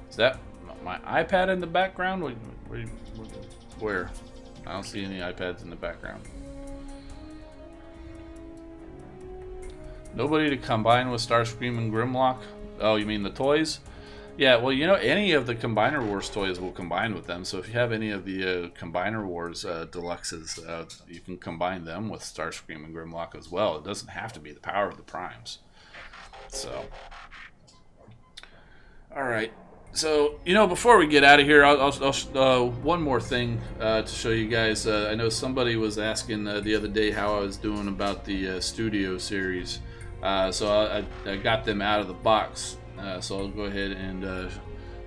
Is that my iPad in the background? Where? I don't see any iPads in the background. Nobody to combine with Starscream and Grimlock? Oh, you mean the toys? Yeah, well, you know, any of the Combiner Wars toys will combine with them. So if you have any of the Combiner Wars deluxes, you can combine them with Starscream and Grimlock as well. It doesn't have to be the power of the Primes. So, all right. So, you know, before we get out of here, one more thing to show you guys. I know somebody was asking the other day how I was doing about the studio series. So I got them out of the box. So I'll go ahead and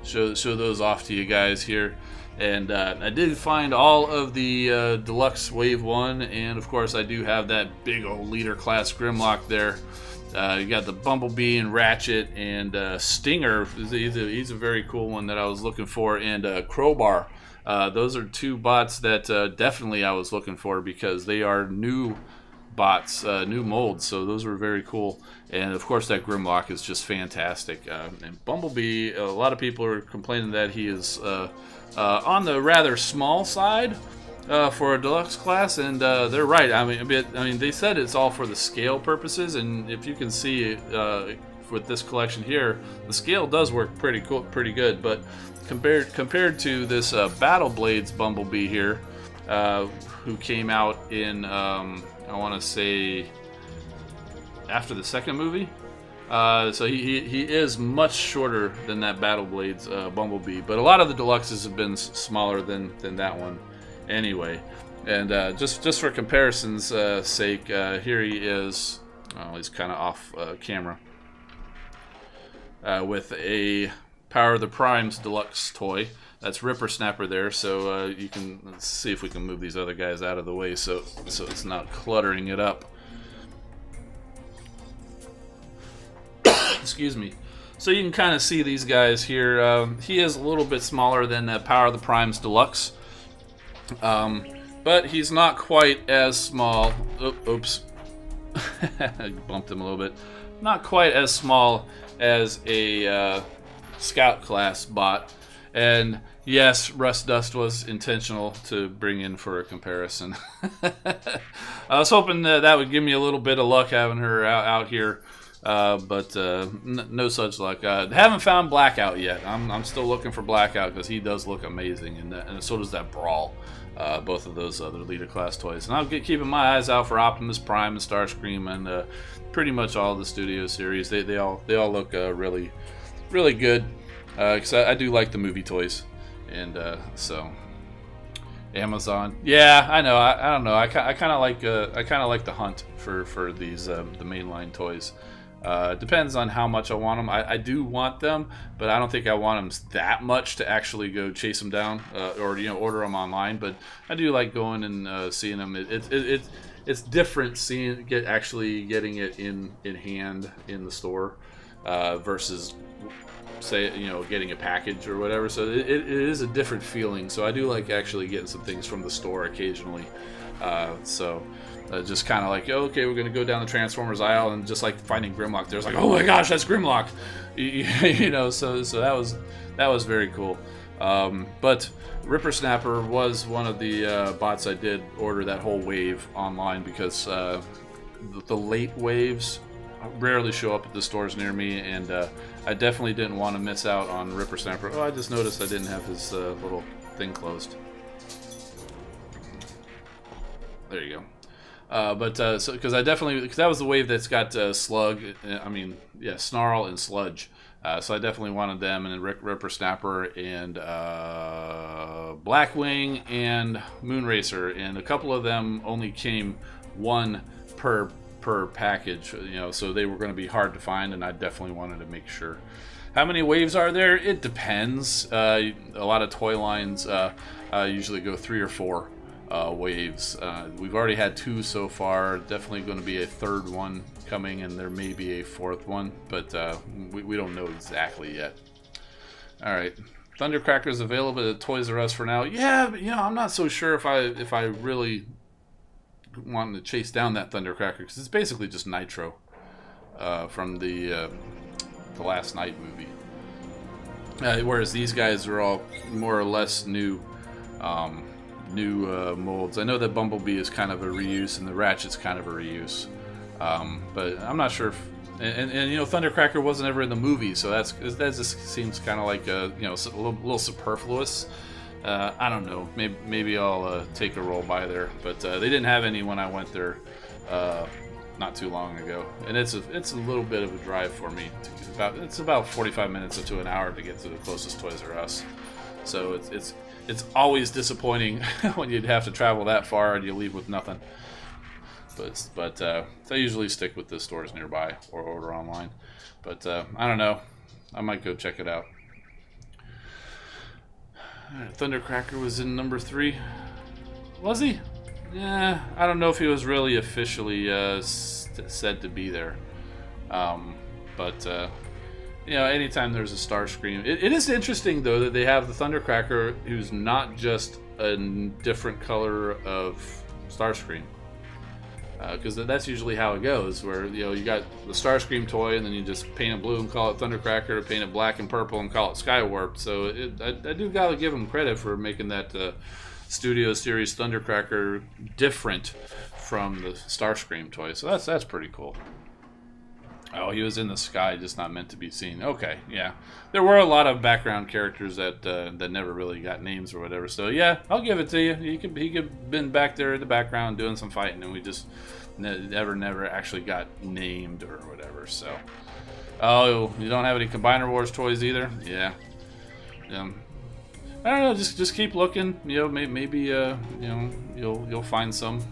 show those off to you guys here. And I did find all of the Deluxe Wave 1, and of course I do have that big old leader class Grimlock there. You got the Bumblebee and Ratchet and Stinger. He's a very cool one that I was looking for, and Crowbar. Those are two bots that definitely I was looking for because they are new bots, new molds, so those were very cool. And of course that Grimlock is just fantastic. And Bumblebee, a lot of people are complaining that he is on the rather small side for a deluxe class, and they're right. I mean, they said it's all for the scale purposes, and if you can see with this collection here, the scale does work pretty cool, pretty good. But compared to this Battle Blades Bumblebee here, who came out in I want to say after the second movie. So he is much shorter than that Battle Blades Bumblebee, but a lot of the deluxes have been smaller than that one anyway. And just for comparison's sake, here he is. Oh, he's kind of off camera with a Power of the Primes Deluxe toy. That's Ripper Snapper there, so you can, let's see if we can move these other guys out of the way so it's not cluttering it up. Excuse me. So you can kind of see these guys here. He is a little bit smaller than Power of the Primes Deluxe, but he's not quite as small. Oops, I bumped him a little bit. Not quite as small as a Scout class bot. And yes, Rust Dust was intentional to bring in for a comparison. I was hoping that would give me a little bit of luck having her out here. But no such luck. Haven't found Blackout yet. I'm still looking for Blackout because he does look amazing, and so does that Brawl. Both of those other leader class toys. And I'll keeping my eyes out for Optimus Prime and Starscream and pretty much all the studio series. They all look really good. Because I do like the movie toys, and so Amazon. Yeah, I know. I don't know. I kind of like the hunt for these the mainline toys. Depends on how much I want them. I do want them, but I don't think I want them that much to actually go chase them down or order them online. But I do like going and seeing them. It's different actually getting it in hand in the store versus say getting a package or whatever. So it is a different feeling. So I do like actually getting some things from the store occasionally. Just kind of like, okay, we're gonna go down the Transformers aisle, and just like finding Grimlock there's like, oh my gosh, that's Grimlock. So that was very cool. But Ripper Snapper was one of the bots I did order that whole wave online because the late waves rarely show up at the stores near me, and I definitely didn't want to miss out on Ripper Snapper. Oh, I just noticed I didn't have his little thing closed. There you go. Because that was the wave that's got Slug, Snarl and Sludge. So I definitely wanted them, and then Ripper Snapper and Blackwing and Moonracer, and a couple of them only came one per package, so they were going to be hard to find, and I definitely wanted to make sure. How many waves are there? It depends. A lot of toy lines usually go 3 or 4 waves. We've already had 2 so far. Definitely going to be a 3rd one coming, and there may be a 4th one, but we don't know exactly yet. All right, Thundercracker's available at Toys R Us for now. Yeah, but I'm not so sure if I really wanting to chase down that Thundercracker, because it's basically just Nitro from the Last Night movie. Whereas these guys are all more or less new molds. I know that Bumblebee is kind of a reuse, and the Ratchet's kind of a reuse, but I'm not sure if. And Thundercracker wasn't ever in the movie, so that just seems kind of like a little superfluous. I don't know. Maybe I'll take a roll by there, but they didn't have any when I went there not too long ago, and it's a little bit of a drive for me. It's about 45 minutes to an hour to get to the closest Toys R Us. So it's always disappointing when you'd have to travel that far and you leave with nothing. But I usually stick with the stores nearby or order online. But I don't know. I might go check it out. Thundercracker was in number 3. Was he? Yeah, I don't know if he was really officially said to be there. But you know, anytime there's a Starscream, it is interesting though that they have the Thundercracker, who's not just a different color of Starscream, because that's usually how it goes. Where you know you got the Starscream toy, and then you just paint it blue and call it Thundercracker, or paint it black and purple and call it Skywarp. So I do gotta give them credit for making that Studio Series Thundercracker different from the Starscream toy. So that's pretty cool. Oh, he was in the sky, just not meant to be seen. Okay, yeah. There were a lot of background characters that that never really got names or whatever. So yeah, I'll give it to you. He could been back there in the background doing some fighting, and we just never actually got named or whatever. So, oh, you don't have any Combiner Wars toys either? Yeah. I don't know. Just keep looking. You know, maybe you know you'll find some.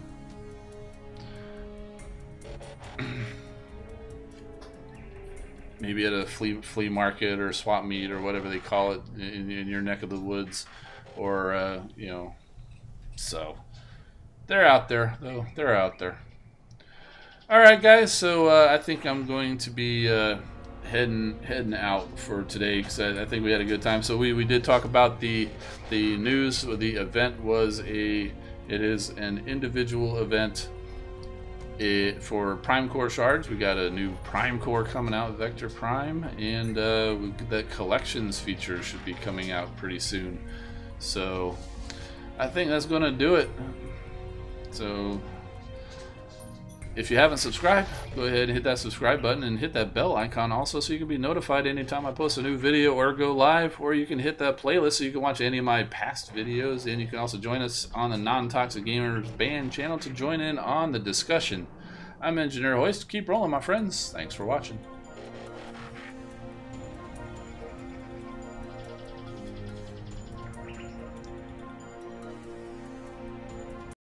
Maybe at a flea market or swap meet or whatever they call it in your neck of the woods, or you know, so they're out there though. They're out there. All right, guys. So I think I'm going to be heading out for today because I think we had a good time. So we did talk about the news. The event was it is an individual event. For Prime Core shards, we got a new Prime Core coming out, Vector Prime, and the collections feature should be coming out pretty soon. So I think that's going to do it. So if you haven't subscribed, go ahead and hit that subscribe button and hit that bell icon also, so you can be notified anytime I post a new video or go live, or you can hit that playlist so you can watch any of my past videos, and you can also join us on the Non-Toxic Gamers Band channel to join in on the discussion. I'm Engineer Hoist. Keep rolling, my friends. Thanks for watching.